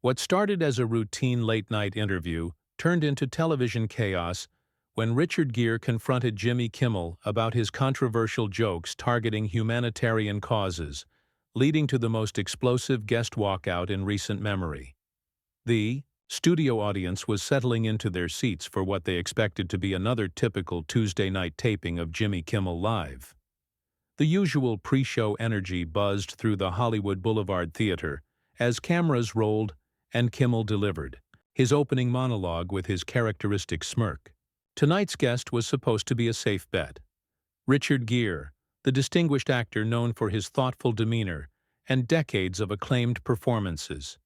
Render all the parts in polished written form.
What started as a routine late-night interview turned into television chaos when Richard Gere confronted Jimmy Kimmel about his controversial jokes targeting humanitarian causes, leading to the most explosive guest walkout in recent memory. The studio audience was settling into their seats for what they expected to be another typical Tuesday night taping of Jimmy Kimmel Live. The usual pre-show energy buzzed through the Hollywood Boulevard theater as cameras rolled and Kimmel delivered his opening monologue with his characteristic smirk. Tonight's guest was supposed to be a safe bet. Richard Gere, the distinguished actor known for his thoughtful demeanor and decades of acclaimed performances.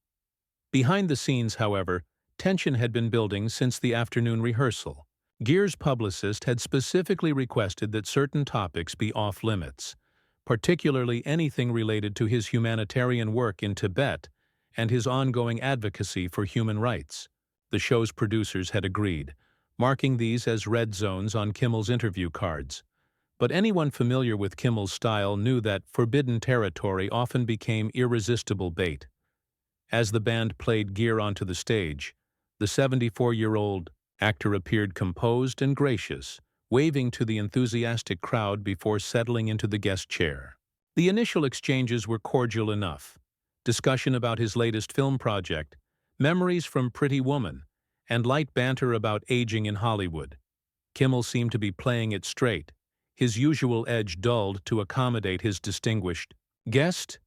Behind the scenes, however, tension had been building since the afternoon rehearsal. Gere's publicist had specifically requested that certain topics be off-limits, particularly anything related to his humanitarian work in Tibet and his ongoing advocacy for human rights. The show's producers had agreed, marking these as red zones on Kimmel's interview cards. But anyone familiar with Kimmel's style knew that forbidden territory often became irresistible bait. As the band played Gere onto the stage, the 74-year-old actor appeared composed and gracious, waving to the enthusiastic crowd before settling into the guest chair. The initial exchanges were cordial enough. Discussion about his latest film project, memories from Pretty Woman, and light banter about aging in Hollywood. Kimmel seemed to be playing it straight, his usual edge dulled to accommodate his distinguished guest.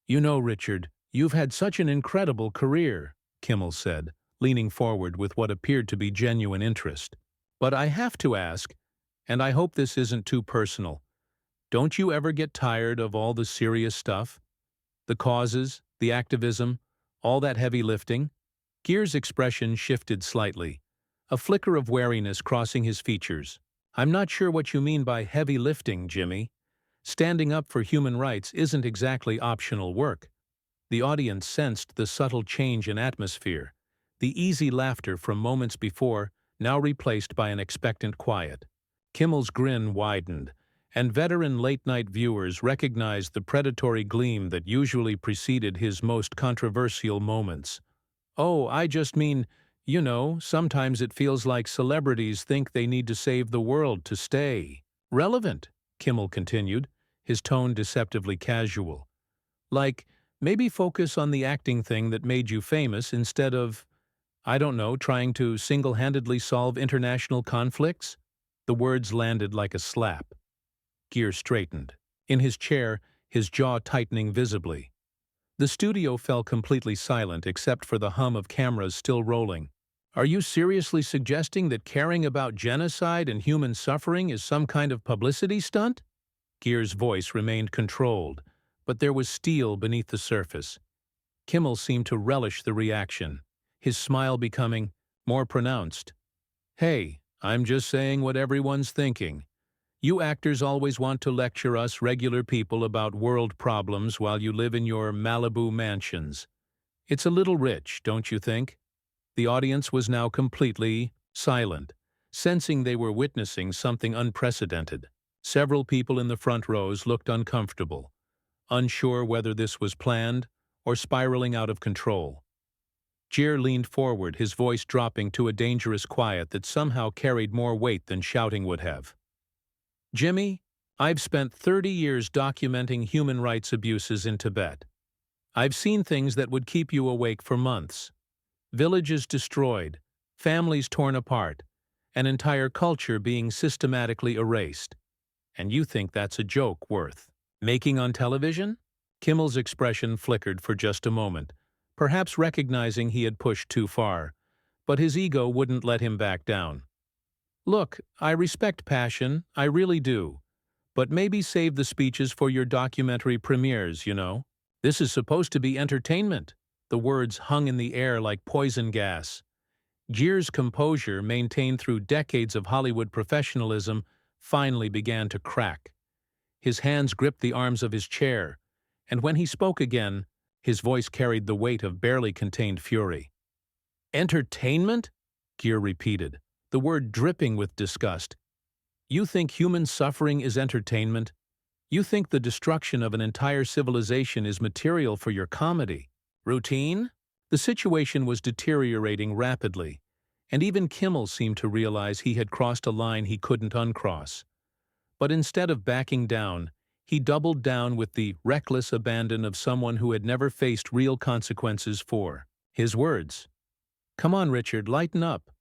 "You know, Richard, you've had such an incredible career," Kimmel said, leaning forward with what appeared to be genuine interest. "But I have to ask, and I hope this isn't too personal, don't you ever get tired of all the serious stuff? The causes, the activism, all that heavy lifting?" Gere's expression shifted slightly, a flicker of wariness crossing his features. "I'm not sure what you mean by heavy lifting, Jimmy. Standing up for human rights isn't exactly optional work." The audience sensed the subtle change in atmosphere, the easy laughter from moments before now replaced by an expectant quiet. Kimmel's grin widened, and veteran late-night viewers recognized the predatory gleam that usually preceded his most controversial moments. "Oh, I just mean, you know, sometimes it feels like celebrities think they need to save the world to stay relevant," Kimmel continued, his tone deceptively casual. "Like, maybe focus on the acting thing that made you famous instead of, I don't know, trying to single-handedly solve international conflicts?" The words landed like a slap. Gere straightened, in his chair, his jaw tightening visibly. The studio fell completely silent except for the hum of cameras still rolling. "Are you seriously suggesting that caring about genocide and human suffering is some kind of publicity stunt?" Gere's voice remained controlled, but there was steel beneath the surface. Kimmel seemed to relish the reaction, his smile becoming more pronounced. "Hey, I'm just saying what everyone's thinking. You actors always want to lecture us regular people about world problems while you live in your Malibu mansions. It's a little rich, don't you think?" The audience was now completely silent, sensing they were witnessing something unprecedented. Several people in the front rows looked uncomfortable, unsure whether this was planned or spiraling out of control. Gere leaned forward, his voice dropping to a dangerous quiet that somehow carried more weight than shouting would have. "Jimmy, I've spent 30 years documenting human rights abuses in Tibet. I've seen things that would keep you awake for months. Villages destroyed, families torn apart, an entire culture being systematically erased. And you think that's a joke worth making on television?" Kimmel's expression flickered for just a moment, perhaps recognizing he had pushed too far, but his ego wouldn't let him back down. "Look, I respect passion, I really do. But maybe save the speeches for your documentary premieres, you know? This is supposed to be entertainment." The words hung in the air like poison gas. Gere's composure, maintained through decades of Hollywood professionalism, finally began to crack. His hands gripped the arms of his chair, and when he spoke again, his voice carried the weight of barely contained fury. "Entertainment?" Gere repeated, the word dripping with disgust. "You think human suffering is entertainment? You think the destruction of an entire civilization is material for your comedy? Routine?" The situation was deteriorating rapidly, and even Kimmel seemed to realize he had crossed a line he couldn't uncross. But instead of backing down, he doubled down with the reckless abandon of someone who had never faced real consequences for his words. "Come on, Richard, lighten up.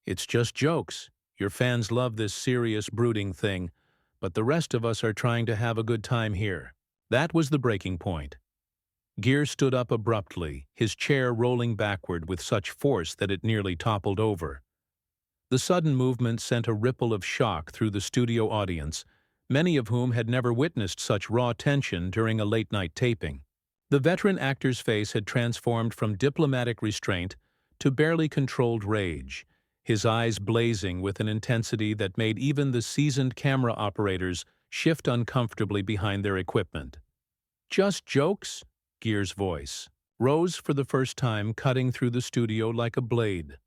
It's just jokes. Your fans love this serious, brooding thing, but the rest of us are trying to have a good time here." That was the breaking point. Gere stood up abruptly, his chair rolling backward with such force that it nearly toppled over. The sudden movement sent a ripple of shock through the studio audience, many of whom had never witnessed such raw tension during a late-night taping. The veteran actor's face had transformed from diplomatic restraint to barely controlled rage, his eyes blazing with an intensity that made even the seasoned camera operators shift uncomfortably behind their equipment. "Just jokes?" Gere's voice rose for the first time, cutting through the studio like a blade.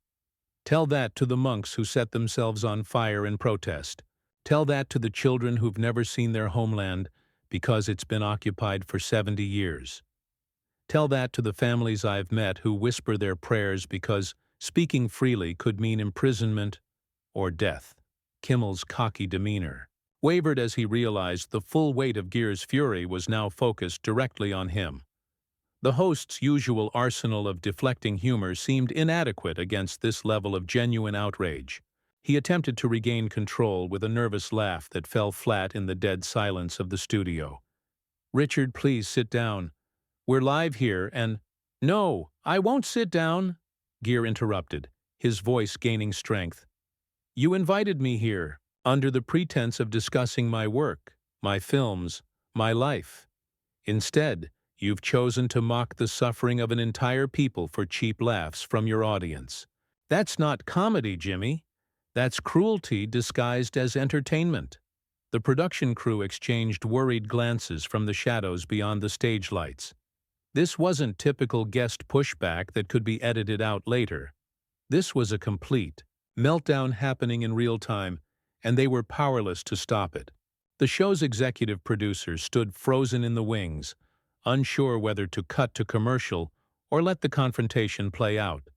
"Tell that to the monks who set themselves on fire in protest. Tell that to the children who've never seen their homeland because it's been occupied for 70 years. Tell that to the families I've met who whisper their prayers because speaking freely could mean imprisonment or death." Kimmel's cocky demeanor wavered as he realized the full weight of Gere's fury was now focused directly on him. The host's usual arsenal of deflecting humor seemed inadequate against this level of genuine outrage. He attempted to regain control with a nervous laugh that fell flat in the dead silence of the studio. "Richard, please sit down. We're live here and—" "No, I won't sit down," Gere interrupted, his voice gaining strength. "You invited me here, under the pretense of discussing my work, my films, my life. Instead, you've chosen to mock the suffering of an entire people for cheap laughs from your audience. That's not comedy, Jimmy. That's cruelty disguised as entertainment." The production crew exchanged worried glances from the shadows beyond the stage lights. This wasn't typical guest pushback that could be edited out later. This was a complete meltdown happening in real time, and they were powerless to stop it. The show's executive producers stood frozen in the wings, unsure whether to cut to commercial or let the confrontation play out.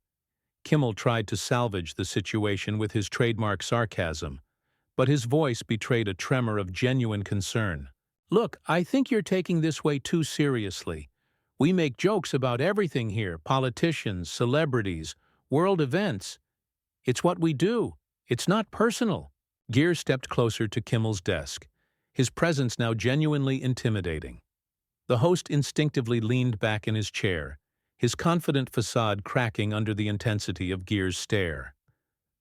Kimmel tried to salvage the situation with his trademark sarcasm, but his voice betrayed a tremor of genuine concern. "Look, I think you're taking this way too seriously. We make jokes about everything here, politicians, celebrities, world events. It's what we do. It's not personal." Gere stepped closer to Kimmel's desk, his presence now genuinely intimidating. The host instinctively leaned back in his chair, his confident facade cracking under the intensity of Gere's stare.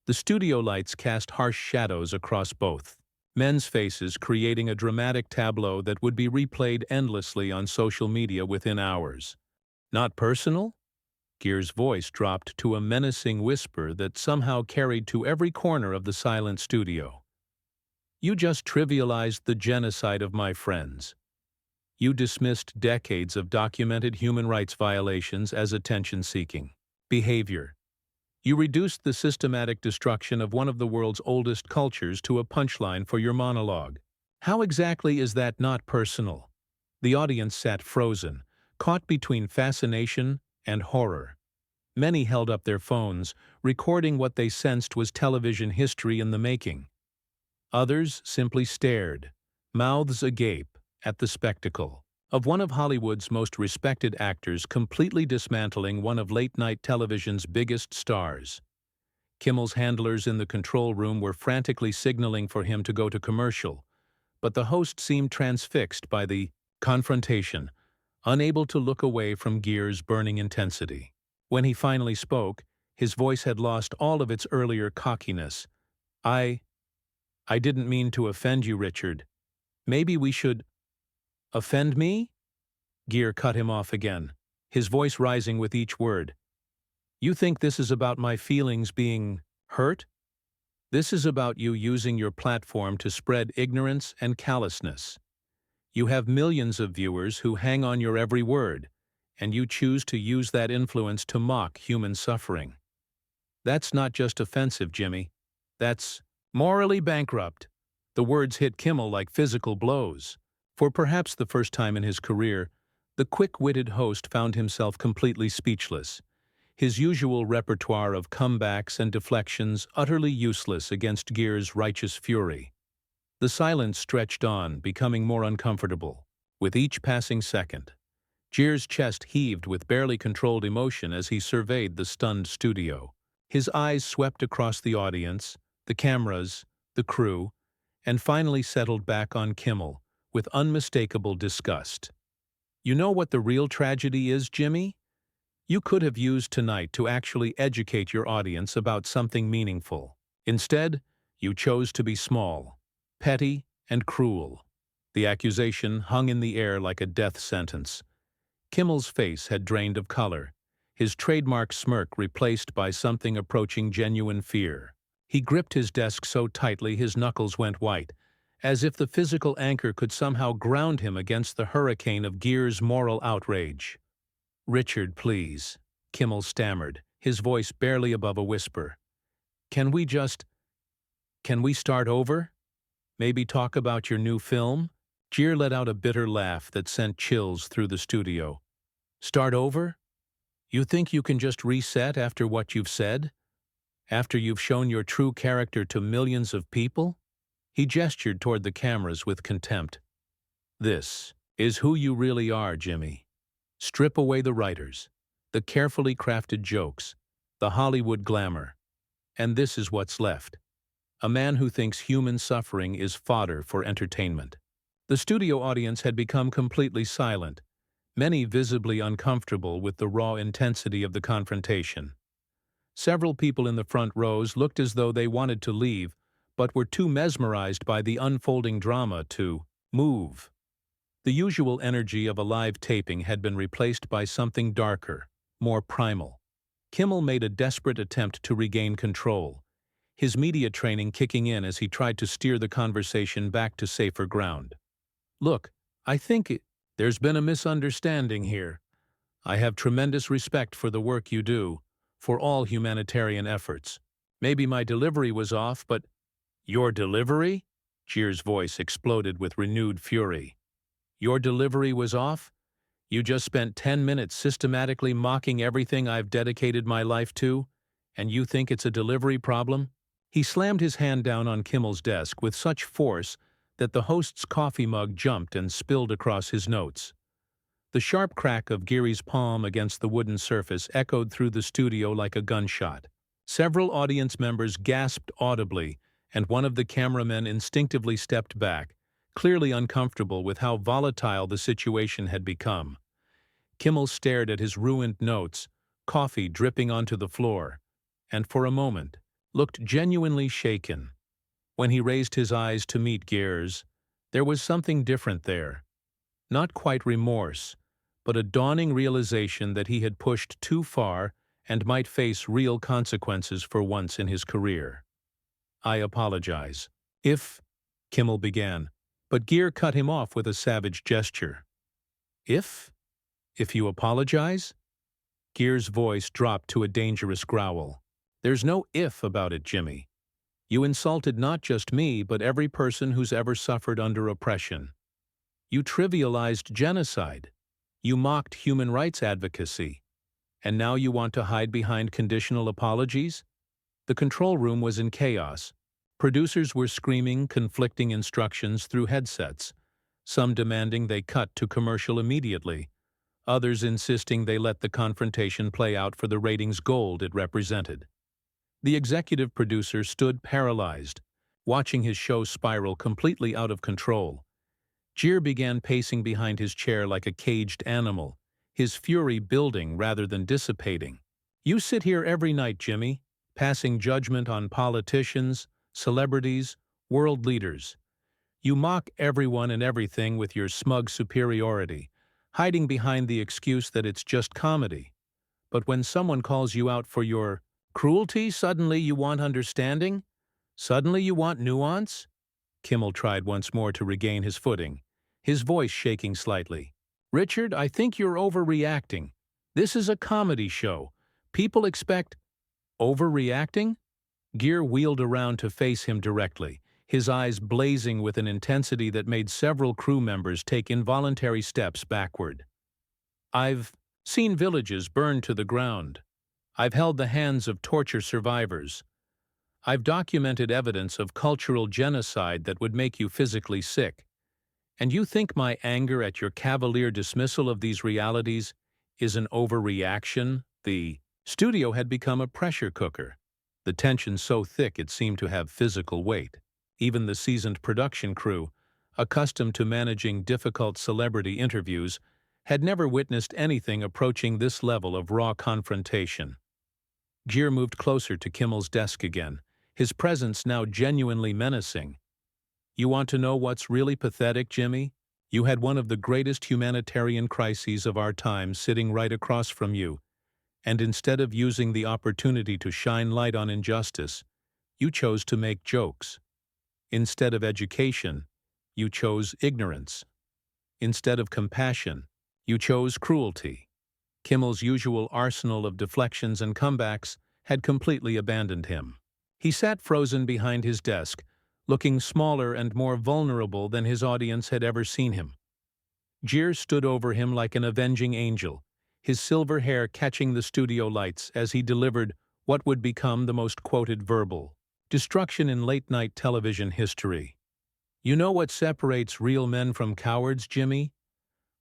The studio lights cast harsh shadows across both men's faces, creating a dramatic tableau that would be replayed endlessly on social media within hours. "Not personal?" Gere's voice dropped to a menacing whisper that somehow carried to every corner of the silent studio. "You just trivialized the genocide of my friends. You dismissed decades of documented human rights violations as attention-seeking behavior. You reduced the systematic destruction of one of the world's oldest cultures to a punchline for your monologue. How exactly is that not personal?" The audience sat frozen, caught between fascination and horror. Many held up their phones, recording what they sensed was television history in the making. Others simply stared, mouths agape, at the spectacle of one of Hollywood's most respected actors completely dismantling one of late-night television's biggest stars. Kimmel's handlers in the control room were frantically signaling for him to go to commercial, but the host seemed transfixed by the confrontation, unable to look away from Gere's burning intensity. When he finally spoke, his voice had lost all of its earlier cockiness. I didn't mean to offend you, Richard. Maybe we should—" "Offend me?" Gere cut him off again, his voice rising with each word. "You think this is about my feelings being hurt? This is about you using your platform to spread ignorance and callousness. You have millions of viewers who hang on your every word, and you choose to use that influence to mock human suffering. That's not just offensive, Jimmy. That's morally bankrupt." The words hit Kimmel like physical blows. For perhaps the first time in his career, the quick-witted host found himself completely speechless, his usual repertoire of comebacks and deflections utterly useless against Gere's righteous fury. The silence stretched on, becoming more uncomfortable. With each passing second, Gere's chest heaved with barely controlled emotion as he surveyed the stunned studio. His eyes swept across the audience, the cameras, the crew, and finally settled back on Kimmel with unmistakable disgust. "You know what the real tragedy is, Jimmy? You could have used tonight to actually educate your audience about something meaningful. Instead, you chose to be small, petty, and cruel." The accusation hung in the air like a death sentence. Kimmel's face had drained of color, his trademark smirk replaced by something approaching genuine fear. He gripped his desk so tightly his knuckles went white, as if the physical anchor could somehow ground him against the hurricane of Gere's moral outrage. "Richard, please," Kimmel stammered, his voice barely above a whisper. Can we start over? Maybe talk about your new film?" Gere let out a bitter laugh that sent chills through the studio. "Start over? You think you can just reset after what you've said? After you've shown your true character to millions of people?" He gestured toward the cameras with contempt. "This is who you really are, Jimmy. Strip away the writers, the carefully crafted jokes, the Hollywood glamour, and this is what's left. A man who thinks human suffering is fodder for entertainment." The studio audience had become completely silent, many visibly uncomfortable with the raw intensity of the confrontation. Several people in the front rows looked as though they wanted to leave, but were too mesmerized by the unfolding drama to move. The usual energy of a live taping had been replaced by something darker, more primal. Kimmel made a desperate attempt to regain control, his media training kicking in as he tried to steer the conversation back to safer ground. "Look, I think there's been a misunderstanding here. I have tremendous respect for the work you do, for all humanitarian efforts. Maybe my delivery was off, but—" "Your delivery?" Gere's voice exploded with renewed fury. "Your delivery was off? You just spent 10 minutes systematically mocking everything I've dedicated my life to, and you think it's a delivery problem?" He slammed his hand down on Kimmel's desk with such force that the host's coffee mug jumped and spilled across his notes. The sharp crack of Gere's palm against the wooden surface echoed through the studio like a gunshot. Several audience members gasped audibly, and one of the cameramen instinctively stepped back, clearly uncomfortable with how volatile the situation had become. Kimmel stared at his ruined notes, coffee dripping onto the floor, and for a moment looked genuinely shaken. When he raised his eyes to meet Gere's, there was something different there. Not quite remorse, but a dawning realization that he had pushed too far and might face real consequences for once in his career. "I apologize. If—" Kimmel began, but Gere cut him off with a savage gesture. "If you apologize?" Gere's voice dropped to a dangerous growl. "There's no if about it, Jimmy. You insulted not just me, but every person who's ever suffered under oppression. You trivialized genocide. You mocked human rights advocacy. And now you want to hide behind conditional apologies?" The control room was in chaos. Producers were screaming conflicting instructions through headsets, some demanding they cut to commercial immediately, others insisting they let the confrontation play out for the ratings gold it represented. The executive producer stood paralyzed, watching his show spiral completely out of control. Gere began pacing behind his chair like a caged animal, his fury building rather than dissipating. "You sit here every night, Jimmy, passing judgment on politicians, celebrities, world leaders. You mock everyone and everything with your smug superiority, hiding behind the excuse that it's just comedy. But when someone calls you out for your cruelty, suddenly you want understanding? Suddenly you want nuance?" Kimmel tried once more to regain his footing, his voice shaking slightly. "Richard, I think you're overreacting. This is a comedy show. People expect—" "Overreacting?" Gere wheeled around to face him directly, his eyes blazing with an intensity that made several crew members take involuntary steps backward. "I've seen villages burned to the ground. I've held the hands of torture survivors. I've documented evidence of cultural genocide that would make you physically sick. And you think my anger at your cavalier dismissal of these realities is an overreaction? The studio had become a pressure cooker, the tension so thick it seemed to have physical weight. Even the seasoned production crew, accustomed to managing difficult celebrity interviews, had never witnessed anything approaching this level of raw confrontation. Gere moved closer to Kimmel's desk again, his presence now genuinely menacing. You want to know what's really pathetic, Jimmy? You had one of the greatest humanitarian crises of our time sitting right across from you, and instead of using the opportunity to shine light on injustice, you chose to make jokes. Instead of education, you chose ignorance. Instead of compassion, you chose cruelty. Kimmel's usual arsenal of deflections and comebacks had completely abandoned him. He sat frozen behind his desk, looking smaller and more vulnerable than his audience had ever seen him. Gere stood over him like an avenging angel, his silver hair catching the studio lights as he delivered what would become the most quoted verbal destruction in late-night television history. You know what separates real men from cowards, Jimmy?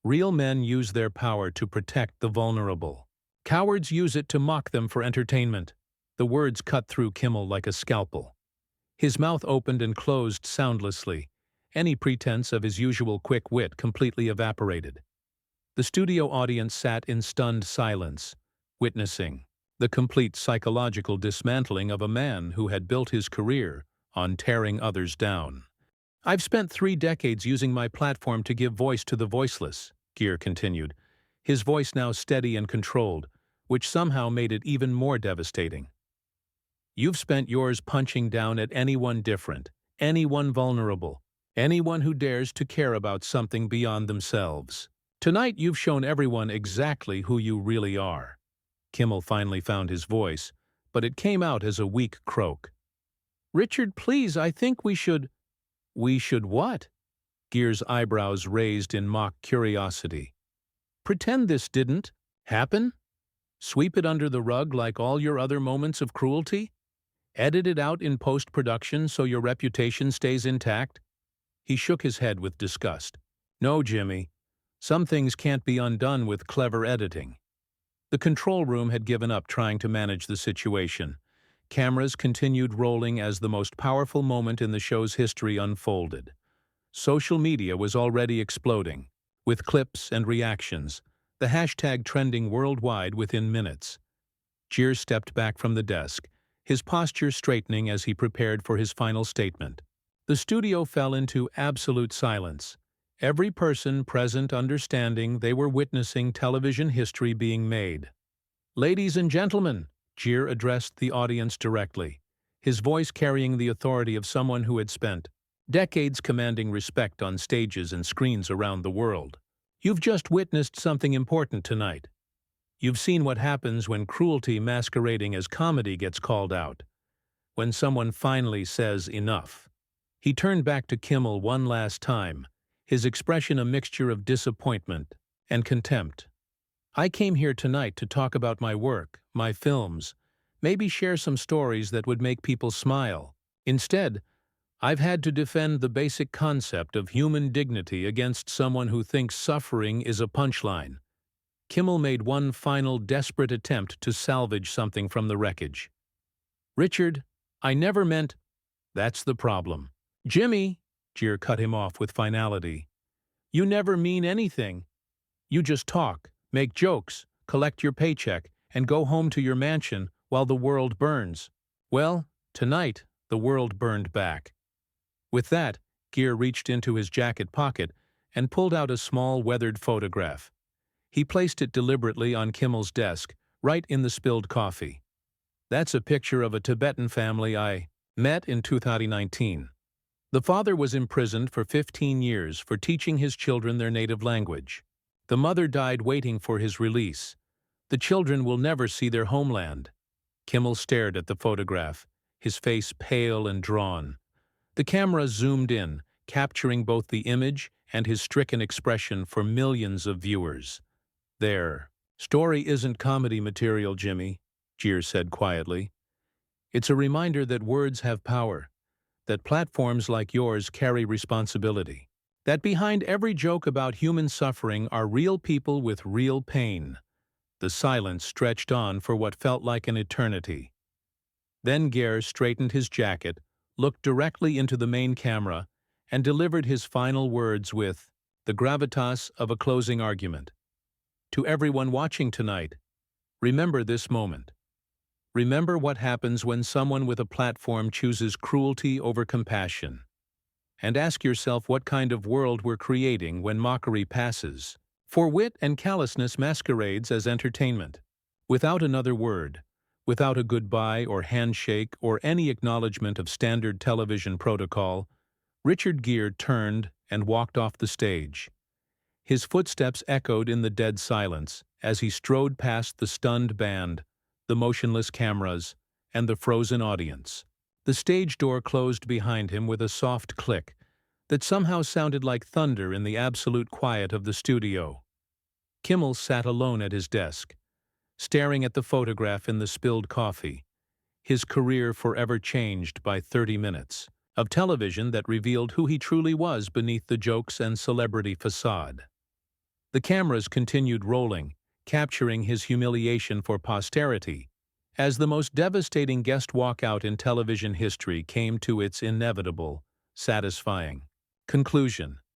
Real men use their power to protect the vulnerable. Cowards use it to mock them for entertainment. The words cut through Kimmel like a scalpel. His mouth opened and closed soundlessly. Any pretense of his usual quick wit completely evaporated. The studio audience sat in stunned silence, witnessing the complete psychological dismantling of a man who had built his career on tearing others down. I've spent 3 decades using my platform to give voice to the voiceless, Gere continued, his voice now steady and controlled, which somehow made it even more devastating. You've spent yours punching down at anyone different, anyone vulnerable, anyone who dares to care about something beyond themselves. Tonight you've shown everyone exactly who you really are. Kimmel finally found his voice, but it came out as a weak croak. Richard, please, I think we should... We should what? Gere's eyebrows raised in mock curiosity. Pretend this didn't happen? Sweep it under the rug like all your other moments of cruelty? Edit it out in post-production so your reputation stays intact? He shook his head with disgust. No, Jimmy. Some things can't be undone with clever editing. The control room had given up trying to manage the situation. Cameras continued rolling as the most powerful moment in the show's history unfolded. Social media was already exploding, with clips and reactions, the hashtag trending worldwide within minutes. Gere stepped back from the desk, his posture straightening as he prepared for his final statement. The studio fell into absolute silence, every person present understanding they were witnessing television history being made. Ladies and gentlemen, Gere addressed the audience directly, his voice carrying the authority of someone who had spent decades commanding respect on stages and screens around the world. You've just witnessed something important tonight. You've seen what happens when cruelty masquerading as comedy gets called out, when someone finally says enough. He turned back to Kimmel one last time, his expression a mixture of disappointment and contempt. I came here tonight to talk about my work, my films, maybe share some stories that would make people smile. Instead, I've had to defend the basic concept of human dignity against someone who thinks suffering is a punchline. Kimmel made one final desperate attempt to salvage something from the wreckage. Richard, I never meant... That's the problem. Jimmy, Gere cut him off with finality. You never mean anything. You just talk, make jokes, collect your paycheck, and go home to your mansion while the world burns. Well, tonight, the world burned back. With that, Gere reached into his jacket pocket and pulled out a small weathered photograph. He placed it deliberately on Kimmel's desk, right in the spilled coffee. That's a picture of a Tibetan family I met in 2019. The father was imprisoned for 15 years for teaching his children their native language. The mother died waiting for his release. The children will never see their homeland. Kimmel stared at the photograph, his face pale and drawn. The camera zoomed in, capturing both the image and his stricken expression for millions of viewers. Their story isn't comedy material, Jimmy. Gere said quietly. "It's a reminder that words have power, that platforms like yours carry responsibility, that behind every joke about human suffering are real people with real pain." The silence stretched on for what felt like an eternity. Then Gere straightened his jacket, looked directly into the main camera, and delivered his final words with the gravitas of a closing argument. "To everyone watching tonight, remember this moment. Remember what happens when someone with a platform chooses cruelty over compassion. And ask yourself what kind of world we're creating when mockery passes, for wit and callousness masquerades as entertainment." Without another word, without a goodbye or handshake or any acknowledgement of standard television protocol, Richard Gere turned and walked off the stage. His footsteps echoed in the dead silence as he strode past the stunned band, the motionless cameras, and the frozen audience. The stage door closed behind him with a soft click that somehow sounded like thunder in the absolute quiet of the studio. Kimmel sat alone at his desk, staring at the photograph in the spilled coffee, his career forever changed by 30 minutes of television that revealed who he truly was beneath the jokes and celebrity facade. The cameras continued rolling, capturing his humiliation for posterity, as the most devastating guest walkout in television history came to its inevitable, satisfying conclusion.